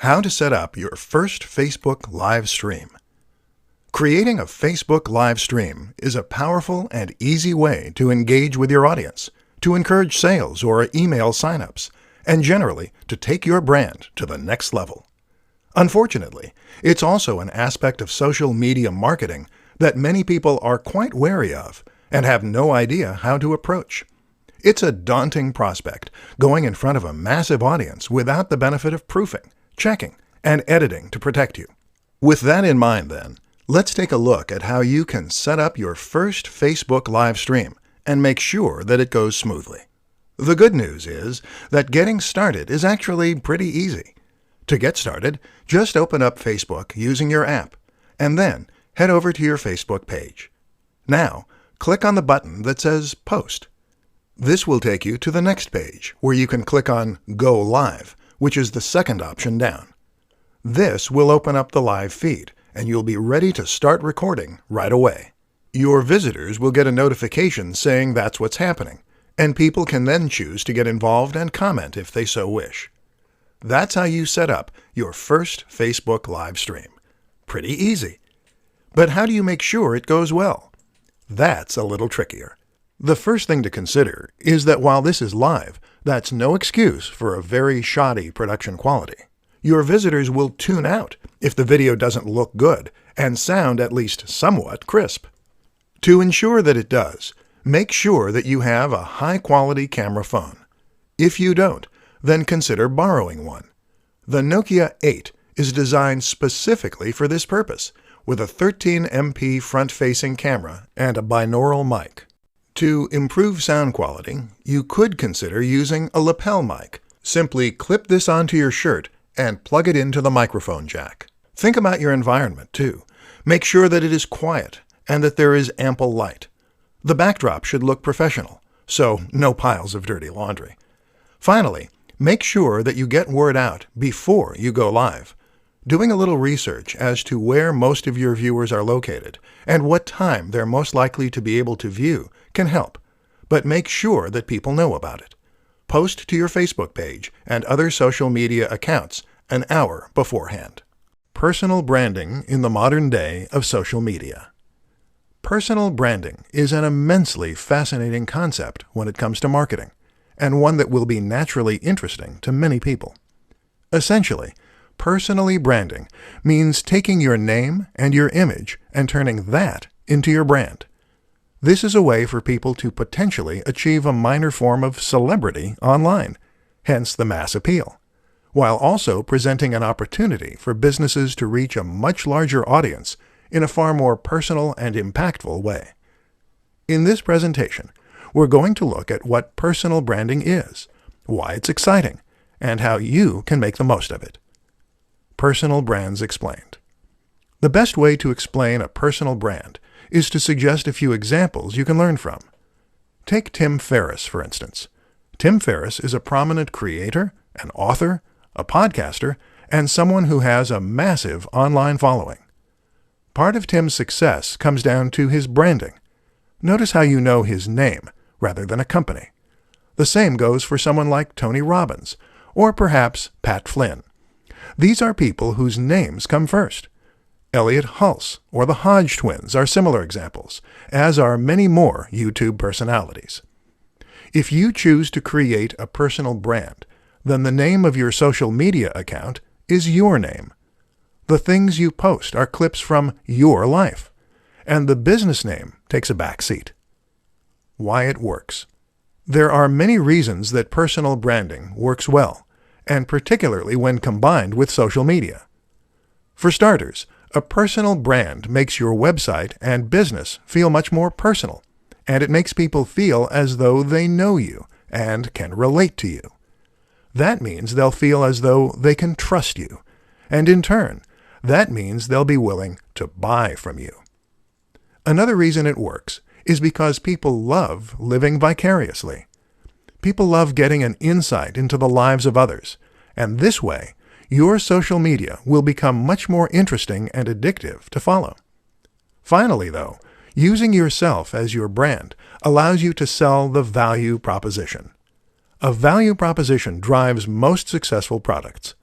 How to set up your first Facebook live stream. Creating a Facebook live stream is a powerful and easy way to engage with your audience, to encourage sales or email signups, and generally to take your brand to the next level. Unfortunately, it's also an aspect of social media marketing that many people are quite wary of and have no idea how to approach. It's a daunting prospect, going in front of a massive audience without the benefit of proofing, checking, and editing to protect you. With that in mind then, let's take a look at how you can set up your first Facebook live stream and make sure that it goes smoothly. The good news is that getting started is actually pretty easy. To get started, just open up Facebook using your app, and then head over to your Facebook page. Now, click on the button that says Post. This will take you to the next page, where you can click on Go Live, which is the second option down. This will open up the live feed, and you'll be ready to start recording right away. Your visitors will get a notification saying that's what's happening, and people can then choose to get involved and comment if they so wish. That's how you set up your first Facebook live stream. Pretty easy. But how do you make sure it goes well? That's a little trickier. The first thing to consider is that while this is live, that's no excuse for a very shoddy production quality. Your visitors will tune out if the video doesn't look good and sound at least somewhat crisp. To ensure that it does, make sure that you have a high-quality camera phone. If you don't, then consider borrowing one. The Nokia 8 is designed specifically for this purpose, with a 13 MP front-facing camera and a binaural mic. To improve sound quality, you could consider using a lapel mic. Simply clip this onto your shirt and plug it into the microphone jack. Think about your environment, too. Make sure that it is quiet and that there is ample light. The backdrop should look professional, so no piles of dirty laundry. Finally, make sure that you get word out before you go live. Doing a little research as to where most of your viewers are located and what time they're most likely to be able to view can help, but make sure that people know about it. Post to your Facebook page and other social media accounts an hour beforehand. Personal branding in the modern day of social media. Personal branding is an immensely fascinating concept when it comes to marketing, and one that will be naturally interesting to many people. Essentially, personally branding means taking your name and your image and turning that into your brand. This is a way for people to potentially achieve a minor form of celebrity online, hence the mass appeal, while also presenting an opportunity for businesses to reach a much larger audience in a far more personal and impactful way. In this presentation, we're going to look at what personal branding is, why it's exciting, and how you can make the most of it. Personal brands explained. The best way to explain a personal brand is to suggest a few examples you can learn from. Take Tim Ferriss, for instance. Tim Ferriss is a prominent creator, an author, a podcaster, and someone who has a massive online following. Part of Tim's success comes down to his branding. Notice how you know his name rather than a company. The same goes for someone like Tony Robbins, or perhaps Pat Flynn. These are people whose names come first. Elliot Hulse or the Hodge twins are similar examples, as are many more YouTube personalities. If you choose to create a personal brand, then the name of your social media account is your name. The things you post are clips from your life, and the business name takes a back seat. Why it works. There are many reasons that personal branding works well, and particularly when combined with social media. For starters, a personal brand makes your website and business feel much more personal, and it makes people feel as though they know you and can relate to you. That means they'll feel as though they can trust you, and in turn, that means they'll be willing to buy from you. Another reason it works is because people love living vicariously. People love getting an insight into the lives of others, and this way, your social media will become much more interesting and addictive to follow. Finally, though, using yourself as your brand allows you to sell the value proposition. A value proposition drives most successful products.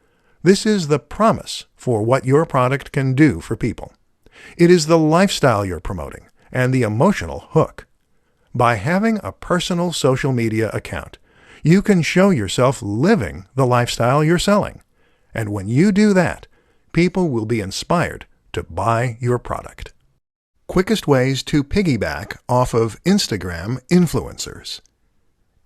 This is the promise for what your product can do for people. It is the lifestyle you're promoting and the emotional hook. By having a personal social media account, you can show yourself living the lifestyle you're selling. And when you do that, people will be inspired to buy your product. Quickest ways to piggyback off of Instagram influencers.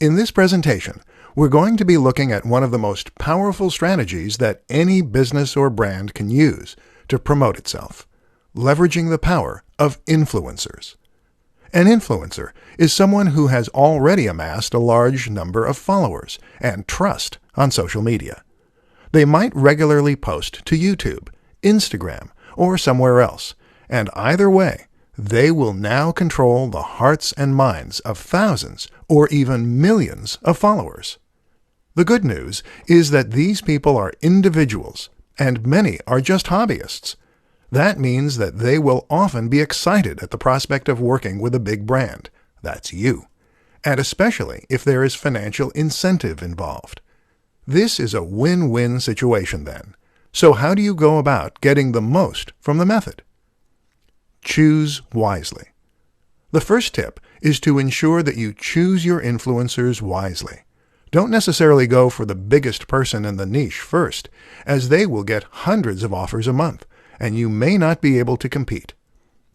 In this presentation, we're going to be looking at one of the most powerful strategies that any business or brand can use to promote itself, leveraging the power of influencers. An influencer is someone who has already amassed a large number of followers and trust on social media. They might regularly post to YouTube, Instagram, or somewhere else, and either way, they will now control the hearts and minds of thousands or even millions of followers. The good news is that these people are individuals, and many are just hobbyists. That means that they will often be excited at the prospect of working with a big brand. That's you. And especially if there is financial incentive involved. This is a win-win situation then. So how do you go about getting the most from the method? Choose wisely. The first tip is to ensure that you choose your influencers wisely. Don't necessarily go for the biggest person in the niche first, as they will get hundreds of offers a month, and you may not be able to compete.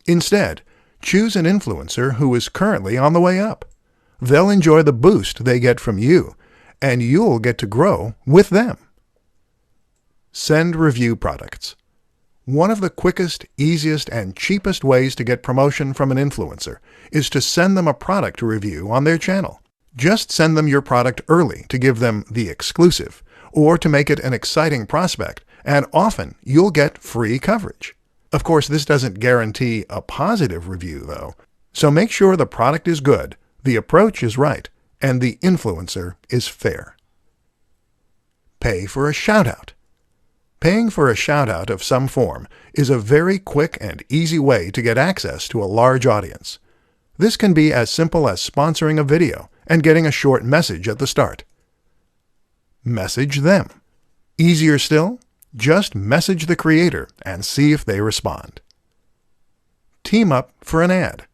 Instead, choose an influencer who is currently on the way up. They'll enjoy the boost they get from you, and you'll get to grow with them. Send review products. One of the quickest, easiest, and cheapest ways to get promotion from an influencer is to send them a product review on their channel. Just send them your product early to give them the exclusive, or to make it an exciting prospect, and often you'll get free coverage. Of course, this doesn't guarantee a positive review, though, so make sure the product is good, the approach is right, and the influencer is fair. Pay for a shout-out. Paying for a shout-out of some form is a very quick and easy way to get access to a large audience. This can be as simple as sponsoring a video and getting a short message at the start. Message them. Easier still, just message the creator and see if they respond. Team up for an ad.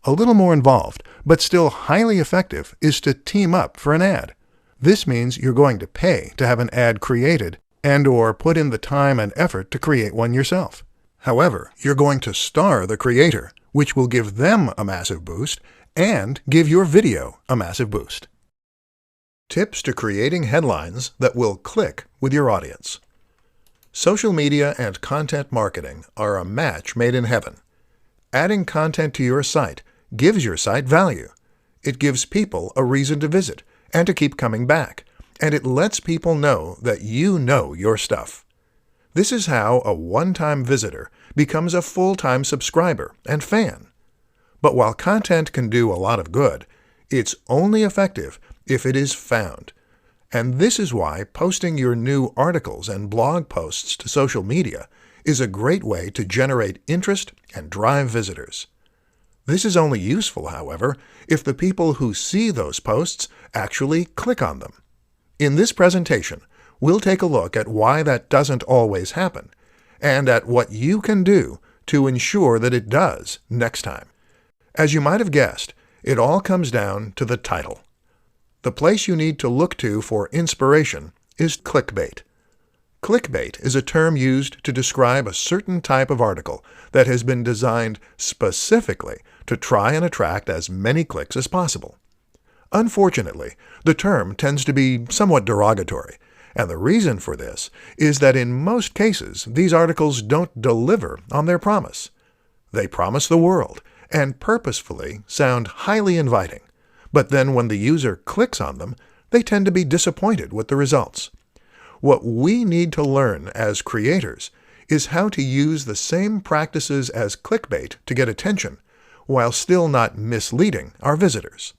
A little more involved, but still highly effective, is to team up for an ad. This means you're going to pay to have an ad created and/or put in the time and effort to create one yourself. However, you're going to star the creator, which will give them a massive boost and give your video a massive boost. Tips to creating headlines that will click with your audience. Social media and content marketing are a match made in heaven. Adding content to your site gives your site value. It gives people a reason to visit and to keep coming back, and it lets people know that you know your stuff. This is how a one-time visitor becomes a full-time subscriber and fan. But while content can do a lot of good, it's only effective if it is found. And this is why posting your new articles and blog posts to social media is a great way to generate interest and drive visitors. This is only useful, however, if the people who see those posts actually click on them. In this presentation, we'll take a look at why that doesn't always happen, and at what you can do to ensure that it does next time. As you might have guessed, it all comes down to the title. The place you need to look to for inspiration is clickbait. Clickbait is a term used to describe a certain type of article that has been designed specifically to try and attract as many clicks as possible. Unfortunately, the term tends to be somewhat derogatory, and the reason for this is that in most cases these articles don't deliver on their promise. They promise the world and purposefully sound highly inviting, but then when the user clicks on them, they tend to be disappointed with the results. What we need to learn as creators is how to use the same practices as clickbait to get attention, while still not misleading our visitors.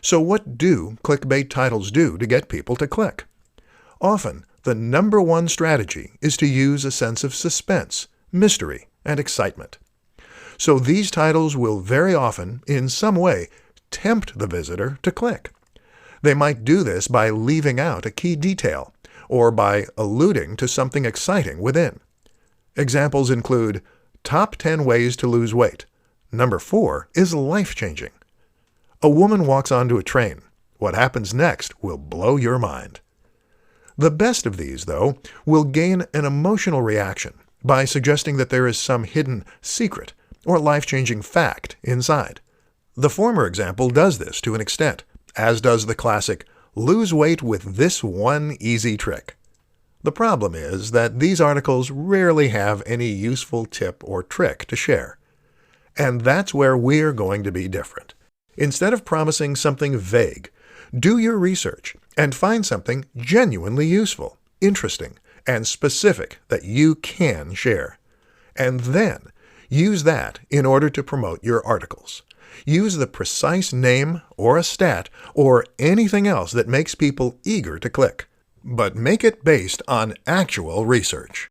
So what do clickbait titles do to get people to click? Often, the number one strategy is to use a sense of suspense, mystery, and excitement. So these titles will very often, in some way, tempt the visitor to click. They might do this by leaving out a key detail, or by alluding to something exciting within. Examples include Top 10 Ways to Lose Weight. Number 4 is life-changing. A woman walks onto a train. What happens next will blow your mind. The best of these, though, will gain an emotional reaction by suggesting that there is some hidden secret or life-changing fact inside. The former example does this to an extent, as does the classic lose weight with this one easy trick. The problem is that these articles rarely have any useful tip or trick to share. And that's where we're going to be different. Instead of promising something vague, do your research and find something genuinely useful, interesting, and specific that you can share. And then use that in order to promote your articles. Use the precise name or a stat or anything else that makes people eager to click. But make it based on actual research.